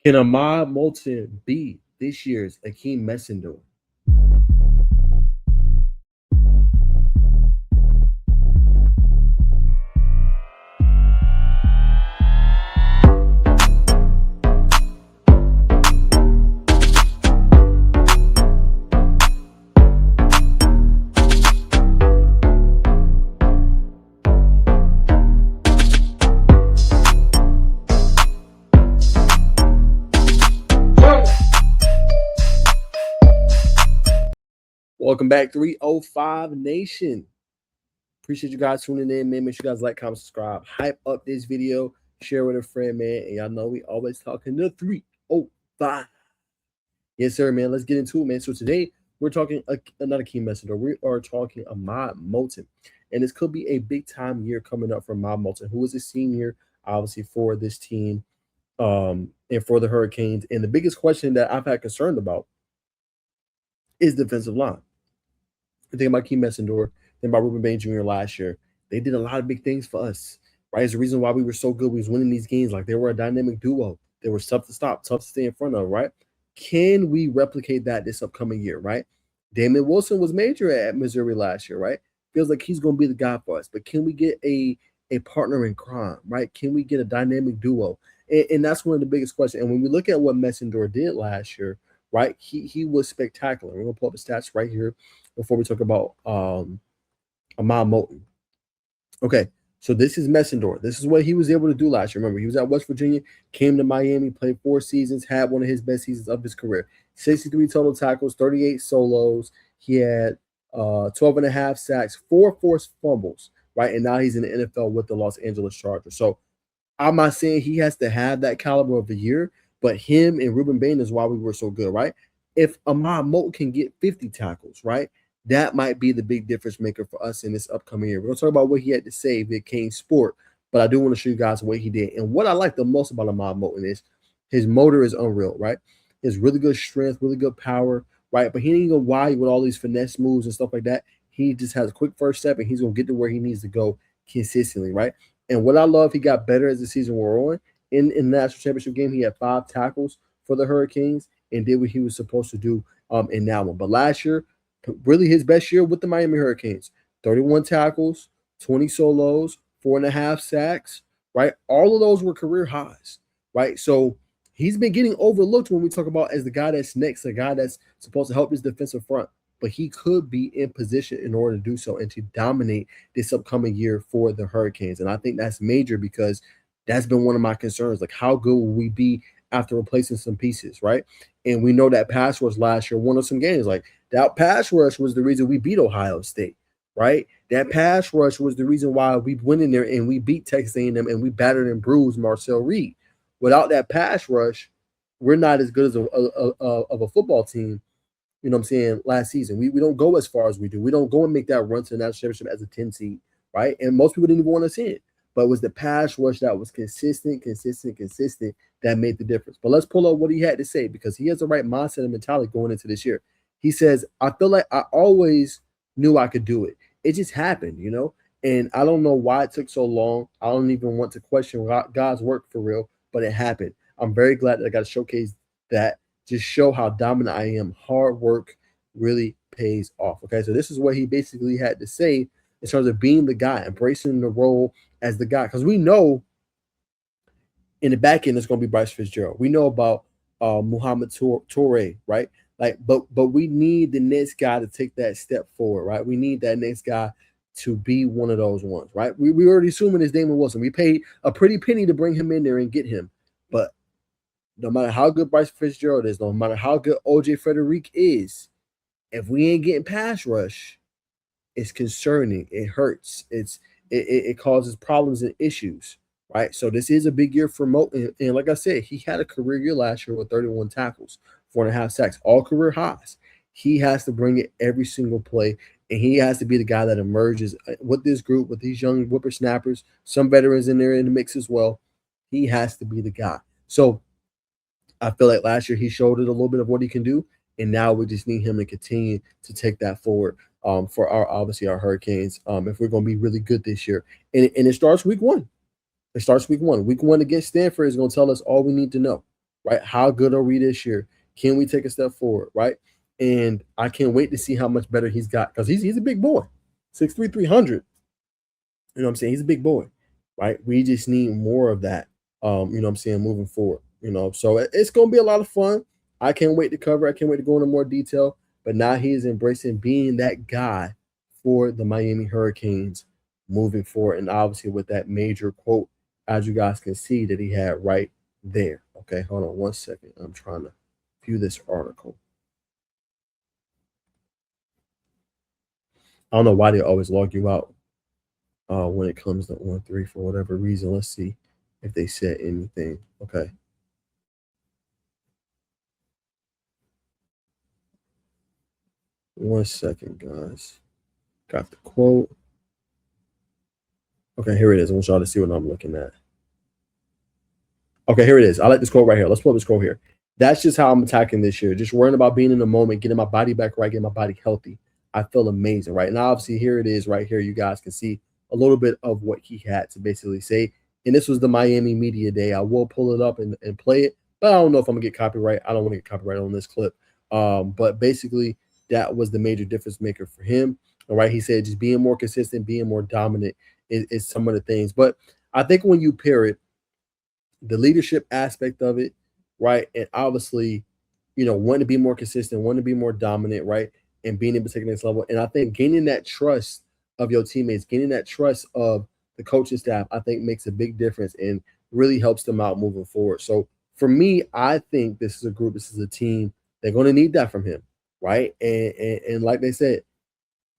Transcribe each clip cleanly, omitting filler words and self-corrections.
Can Ahmad Moten be this year's Akheem Mesidor? Welcome back, 305 Nation. Appreciate you guys tuning in, man. Make sure you guys like, comment, subscribe, hype up this video, share with a friend, man. And y'all know we always talking to 305. Yes, sir, man. Let's get into it, man. So today we're talking another key messenger. We are talking Ahmad Moten. And this could be a big time year coming up for Ahmad Moten, who is a senior, obviously, for this team and for the Hurricanes. And the biggest question that I've had concern about is defensive line. Think about Akheem Mesidor, think about Rueben Bain Jr. last year. They did a lot of big things for us, right? It's the reason why we were so good. We was winning these games. Like they were a dynamic duo. They were tough to stop, tough to stay in front of, right? Can we replicate that this upcoming year, right? Damon Wilson was major at Missouri last year, right? Feels like he's going to be the guy for us. But can we get a partner in crime, right? Can we get a dynamic duo? And that's one of the biggest questions. And when we look at what Mesidor did last year, right, he was spectacular. We're going to pull up the stats right here before we talk about Ahmad Moten. Okay, so this is Mesidor. This is what he was able to do last year. Remember, he was at West Virginia, came to Miami, played 4 seasons, had one of his best seasons of his career. 63 total tackles, 38 solos. He had 12 and a half sacks, 4 forced fumbles, right? And now he's in the NFL with the Los Angeles Chargers. So I'm not saying he has to have that caliber of a year, but him and Rueben Bain is why we were so good, right? If Ahmad Moten can get 50 tackles, right, that might be the big difference maker for us in this upcoming year. We're going to talk about what he had to say via Kane Sport, but I do want to show you guys what he did. And what I like the most about Ahmad Moten is his motor is unreal, right? His really good strength, really good power, right? But he ain't going to wide with all these finesse moves and stuff like that. He just has a quick first step, and he's going to get to where he needs to go consistently, right? And what I love, he got better as the season wore on. In the national championship game, he had 5 tackles for the Hurricanes and did what he was supposed to do in that one. But last year, really his best year with the Miami Hurricanes, 31 tackles, 20 solos, 4.5 sacks, right? All of those were career highs, right? So he's been getting overlooked when we talk about as the guy that's next, the guy that's supposed to help his defensive front. But he could be in position in order to do so and to dominate this upcoming year for the Hurricanes. And I think that's major because that's been one of my concerns. Like, how good will we be after replacing some pieces, right? And we know that pass rush last year won us some games. Like, that pass rush was the reason we beat Ohio State, right? That pass rush was the reason why we went in there and we beat Texas A&M and we battered and bruised Marcel Reed. Without that pass rush, we're not as good as of a football team, you know what I'm saying, last season. We don't go as far as we do. We don't go and make that run to the national championship as a 10 seed, right? And most people didn't even want to see it. But it was the pass rush that was consistent that made the difference. But let's pull up what he had to say because he has the right mindset and mentality going into this year. He says, I feel like I always knew I could do it. It just happened, you know? And I don't know why it took so long. I don't even want to question God's work for real, but it happened. I'm very glad that I got to showcase that, just show how dominant I am. Hard work really pays off. Okay, so this is what he basically had to say in terms of being the guy, embracing the role as the guy. Because we know in the back end it's going to be Bryce Fitzgerald. We know about Muhammad Toure, right? Like, but we need the next guy to take that step forward, right? We need that next guy to be one of those ones, right? We already assuming it's Damon Wilson. We paid a pretty penny to bring him in there and get him. But no matter how good Bryce Fitzgerald is, no matter how good OJ Frederick is, if we ain't getting pass rush, it's concerning. It hurts. It causes problems and issues, right? So this is a big year for Moten. And like I said, he had a career year last year with 31 tackles, 4.5 sacks, all career highs. He has to bring it every single play, and he has to be the guy that emerges with this group, with these young whippersnappers, some veterans in there in the mix as well. He has to be the guy. So I feel like last year he showed it a little bit of what he can do, and now we just need him to continue to take that forward for our obviously our Hurricanes if we're going to be really good this year. And it starts week 1. It starts week 1. Week 1 against Stanford is going to tell us all we need to know. right? How good are we this year? Can we take a step forward, right? And I can't wait to see how much better he's got because he's a big boy, 6'3", 300. You know what I'm saying? He's a big boy, right? We just need more of that. You know what I'm saying, moving forward. So it's gonna be a lot of fun. I can't wait to cover. I can't wait to go into more detail. But now he's embracing being that guy for the Miami Hurricanes moving forward, and obviously with that major quote, as you guys can see, that he had right there. Okay, hold on 1 second. I'm trying to view this article. I don't know why they always log you out when it comes to On3 for whatever reason. Let's see if they said anything. Okay. One second, guys. Got the quote. Okay, here it is. I want y'all to see what I'm looking at. Okay, here it is. I like this quote right here. Let's pull this quote here. That's just how I'm attacking this year. Just worrying about being in the moment, getting my body back right, getting my body healthy. I feel amazing, right? And obviously, here it is right here. You guys can see a little bit of what he had to basically say. And this was the Miami Media Day. I will pull it up and play it, but I don't know if I'm going to get copyright. I don't want to get copyright on this clip. But basically, that was the major difference maker for him. All right. He said just being more consistent, being more dominant is some of the things. But I think when you pair it, the leadership aspect of it, right? And obviously, wanting to be more consistent, wanting to be more dominant, right? And being able to take the next level. And I think gaining that trust of your teammates, gaining that trust of the coaching staff, I think makes a big difference and really helps them out moving forward. So for me, I think this is a group, this is a team. They're going to need that from him, right? And like they said,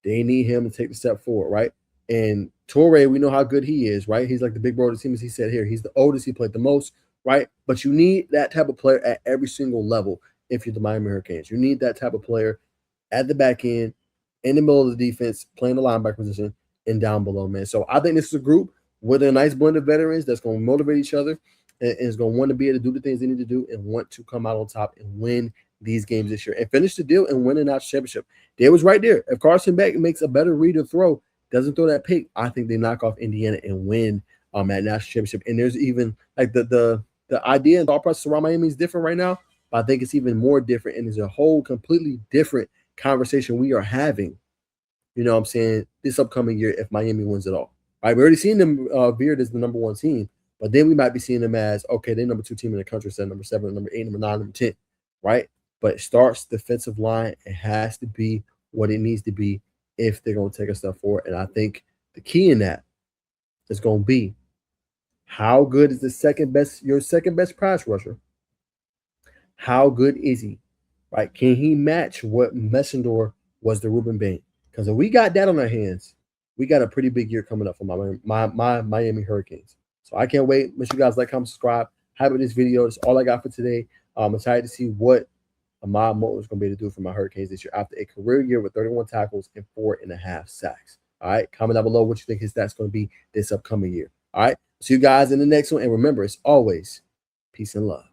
they need him to take the step forward, right? And Torre, we know how good he is, right? He's like the big bro of the team, as he said here. He's the oldest, he played the most, right? But you need that type of player at every single level if you're the Miami Hurricanes. You need that type of player at the back end, in the middle of the defense, playing the linebacker position, and down below, man. So I think this is a group with a nice blend of veterans that's going to motivate each other and is going to want to be able to do the things they need to do and want to come out on top and win these games this year and finish the deal and win a national championship. They was right there. If Carson Beck makes a better read or throw, doesn't throw that pick, I think they knock off Indiana and win at national championship. And there's even like the idea and thought process around Miami is different right now, but I think it's even more different. And there's a whole completely different conversation we are having, you know what I'm saying, this upcoming year if Miami wins it all. Right? We already seen them veered as the number one team, but then we might be seeing them as, okay, they're number two team in the country, instead of number 7, number 8, number 9, number 10, right? But it starts defensive line. It has to be what it needs to be if they're going to take a step forward. And I think the key in that is going to be how good is your second best pass rusher? How good is he? Right? Can he match what Mesidor was to Rueben Bain? Because if we got that on our hands, we got a pretty big year coming up for my Miami Hurricanes. So I can't wait. Make sure you guys like, comment, subscribe. Hype with this video. That's all I got for today. I'm excited to see what Ahmad Moten is going to be able to do for my Hurricanes this year after a career year with 31 tackles and 4.5 sacks. All right. Comment down below what you think his stats going to be this upcoming year. All right. See you guys in the next one. And remember, it's always peace and love.